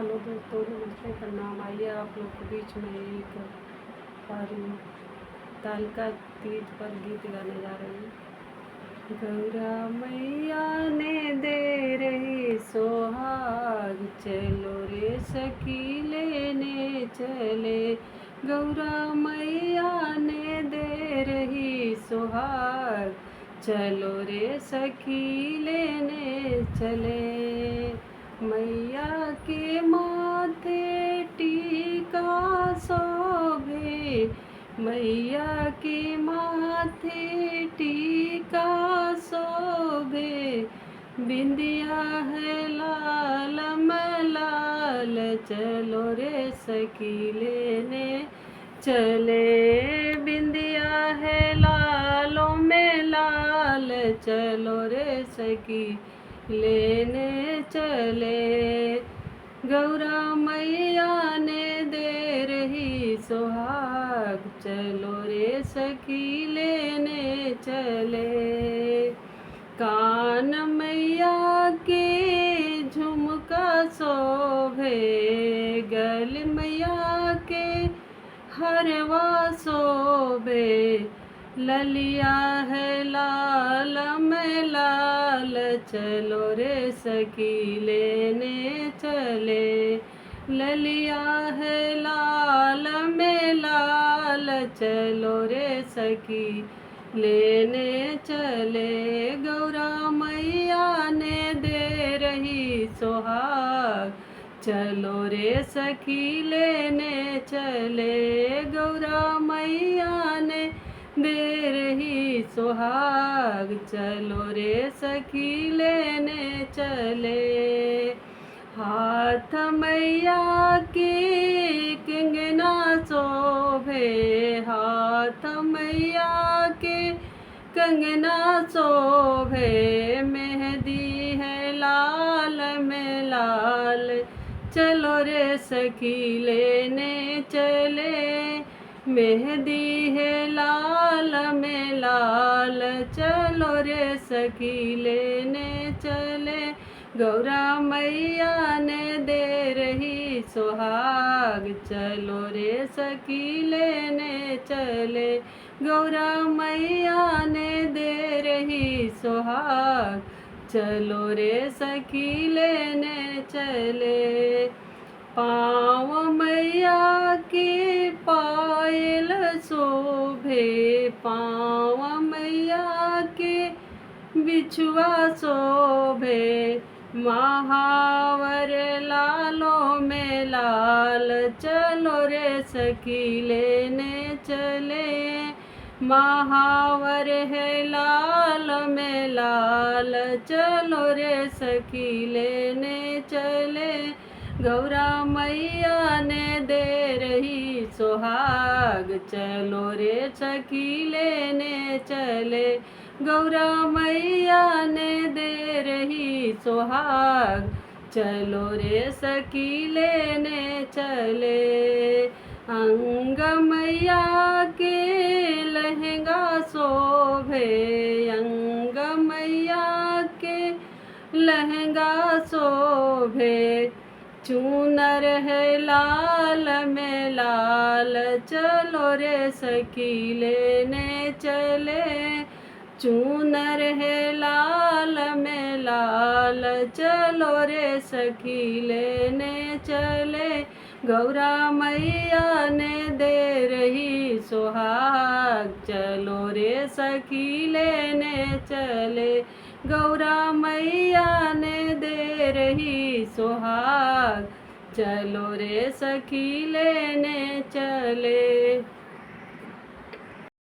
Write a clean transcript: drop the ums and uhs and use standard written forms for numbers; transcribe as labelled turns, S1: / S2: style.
S1: Hello दोस्तों, नमस्ते, प्रणाम। आइए आप लोग के बीच में एक पारी तालिका तीज पर गीत गाने जा रही हूँ। गौरा मैया ने दे रही सोहाग, चलो रे सखी लेने चले। गौरा मैया ने दे रही सोहाग, चलो रे सखी लेने चले। मैया के माथे टीका शोभे, मैया के माथे टीका शोभे। बिंदिया है लाल मलाल, चलो रे सखी लेने चले। बिंदिया है लालों में लाल, चलो रे सखी लेने चले। गौरा मैया ने दे रही सोहाग, चलो रे सखी लेने चले। कान मैया के झुमका शोभे, गल मैया के हरवा शोभे। ललिया है लाल में लाल, चलो रे सखी लेने चले। ललिया है लाल में लाल, चलो रे सखी लेने चले। गौरा मैया ने दे रही सोहाग, चलो रे सखी लेने चले। गौरा मैया ने दे रही सोहाग, चलो रे सखी लेने चले। हाथ मैया के कंगना शोभे, हाथ मैया के कंगना शोभे। मेहंदी है लाल में लाल, चलो रे सखी लेने चले। मेहंदी है लाल में लाल, चलो रे सखी लेने चले। गौरा मैया ने दे रही सोहाग, चलो रे सखी लेने चले। गौरा मैया ने दे रही सोहाग, चलो रे सखी लेने चले। पाँव मैया के पायल शोभे, पाँव मैया के बिछुआ शोभे। महावर लालों में लाल, चलो रे सखी लेने चले। महावर है लाल में लाल, चलो रे सखी लेने चले। गौरा मैया ने दे रही सोहाग, चलो रे सखी लेने चले। गौरा मैया ने दे रही सोहाग, चलो रे सखी लेने चले। अंग मैया के लहंगा शोभे, अंग मैया के लहंगा शोभे। चूनर है लाल में लाल, चलो रे सखी लेने चले। चूनर है लाल में लाल, चलो रे सखी लेने चले। गौरा मैया ने दे रही सोहाग, चलो रे सखी लेने चले। गौरा मैया ने दे रही सोहाग, चलो रे सखी लेने चले।